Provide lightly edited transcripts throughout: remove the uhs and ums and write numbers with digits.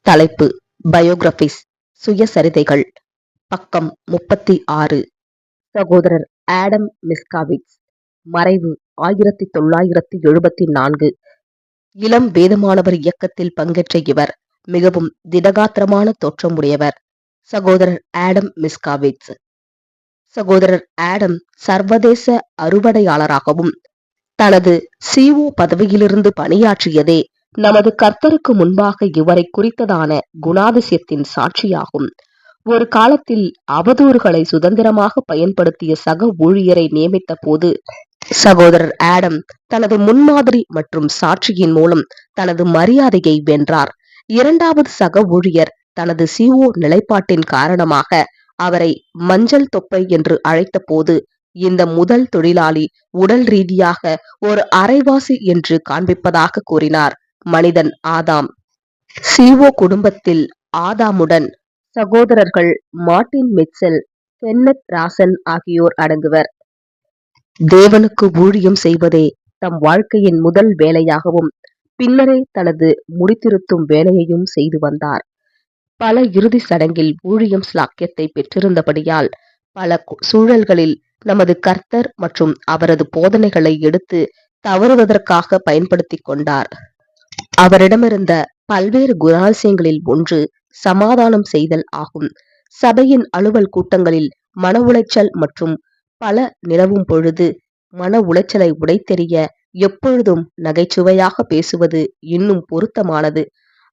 தலைப்பு பயோகிராபிஸ் சுயசரிதைகள். பக்கம் 36. சகோதரர் ஆடம் மிஸ்காவிட்ஸ். மறைவு 1974. இளம் வேதமானவர் இயக்கத்தில் பங்கேற்ற இவர் மிகவும் திடகாத்திரமான தோற்றமுடையவர். சகோதரர் ஆடம் மிஸ்காவிட்ஸ். சகோதரர் ஆடம் சர்வதேச அறுவடையாளராகவும் தனது CO பதவியிலிருந்து பணியாற்றியதே நமது கர்த்தருக்கு முன்பாக இவரை குறித்ததான குணாதிசயத்தின் சாட்சியாகும். ஒரு காலத்தில் அவதூறுகளை சுதந்திரமாக பயன்படுத்திய சக ஊழியரை நியமித்த போது சகோதரர் ஆடம் தனது முன்மாதிரி மற்றும் சாட்சியின் மூலம் தனது மரியாதையை வென்றார். இரண்டாவது சக ஊழியர் தனது CO நிலைப்பாட்டின் காரணமாக அவரை மஞ்சள் தொப்பை என்று அழைத்த போது இந்த முதல் தொழிலாளி உடல் ரீதியாக ஒரு அரைவாசி என்று காண்பிப்பதாக கூறினார். மனிதன் ஆதாம். CO குடும்பத்தில் ஆதாமுடன் சகோதரர்கள் மார்ட்டின் மிட்செல், கென்னத் ராசன் ஆகியோர் அடங்குவர். தேவனுக்கு ஊழியம் செய்வதே தம் வாழ்க்கையின் முதல் வேலையாகவும் பின்னரே தனது முடித்திருத்தும் வேலையையும் செய்து வந்தார். பல இறுதி சடங்கில் ஊழியம் ஸ்லாக்கியத்தை பெற்றிருந்தபடியால் பல சூழல்களில் நமது கர்த்தர் மற்றும் அவரது போதனைகளை எடுத்து தவறுவதற்காக பயன்படுத்தி கொண்டார். அவரிடமிருந்த பல்வேறு குணாதிசயங்களில் ஒன்று சமாதானம் செய்தல் ஆகும். சபையின் அலுவல் கூட்டங்களில் மன உளைச்சல் மற்றும் பல நிலவும் பொழுது மன உளைச்சலை உடைத்தெறிய எப்பொழுதும் நகைச்சுவையாக பேசுவது இன்னும் பொருத்தமானது.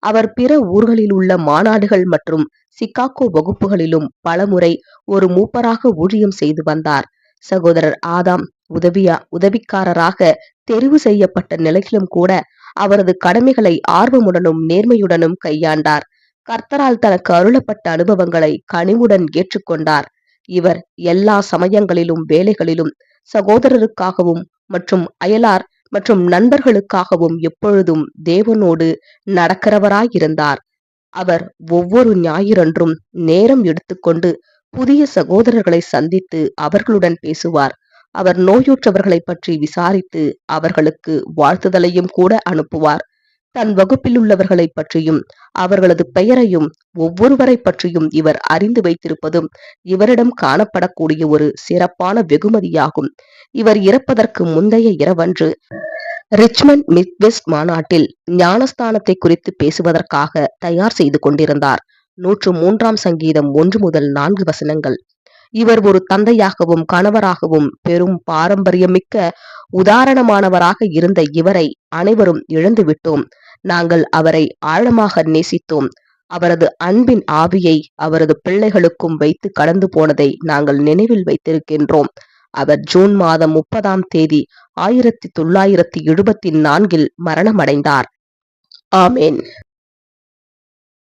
அவர் பிற ஊர்களில் உள்ள மாநாடுகள் மற்றும் சிகாகோ வகுப்புகளிலும் பலமுறை ஒரு மூப்பராக ஊழியம் செய்து வந்தார். சகோதரர் ஆதாம் உதவிக்காரராக தெரிவு செய்யப்பட்ட நிலையிலும் கூட அவரது கடமைகளை ஆர்வமுடனும் நேர்மையுடனும் கையாண்டார். கர்த்தரால் தனக்கு அருளப்பட்ட அனுபவங்களை கனிவுடன் ஏற்றுக்கொண்டார். இவர் எல்லா சமயங்களிலும் வேலைகளிலும் சகோதரருக்காகவும் மற்றும் அயலார் மற்றும் நண்பர்களுக்காகவும் எப்பொழுதும் தேவனோடு நடக்கிறவராயிருந்தார். அவர் ஒவ்வொரு ஞாயிறன்றும் நேரம் எடுத்துக்கொண்டு புதிய சகோதரர்களை சந்தித்து அவர்களுடன் பேசுவார். அவர் நோயுற்றவர்களை பற்றி விசாரித்து அவர்களுக்கு வாழ்த்துதலையும் கூட அனுப்புவார். தன் வகுப்பில் உள்ளவர்களை பற்றியும் அவர்களது பெயரையும் ஒவ்வொருவரை பற்றியும் இவர் அறிந்து வைத்திருப்பதும் இவரிடம் காணப்படக்கூடிய ஒரு சிறப்பான வெகுமதியாகும். இவர் இறப்பதற்கு முந்தைய இரவன்று ரிச்மண்ட் மிட்வெஸ்ட் மாநாட்டில் ஞானஸ்தானத்தை குறித்து பேசுவதற்காக தயார் செய்து கொண்டிருந்தார். 103 சங்கீதம் 1 முதல் 4 வசனங்கள். இவர் ஒரு தந்தையாகவும் கணவராகவும் பெரும் பாரம்பரியமிக்க உதாரணமானவராக இருந்த இவரை அனைவரும் இழந்துவிட்டோம். நாங்கள் அவரை ஆழமாக நேசித்தோம். அவரது அன்பின் ஆவியை அவரது பிள்ளைகளுக்கும் வைத்து கடந்து போனதை நாங்கள் நினைவில் வைத்திருக்கின்றோம். அவர் ஜூன் மாதம் 30 1974 மரணமடைந்தார். ஆமேன்.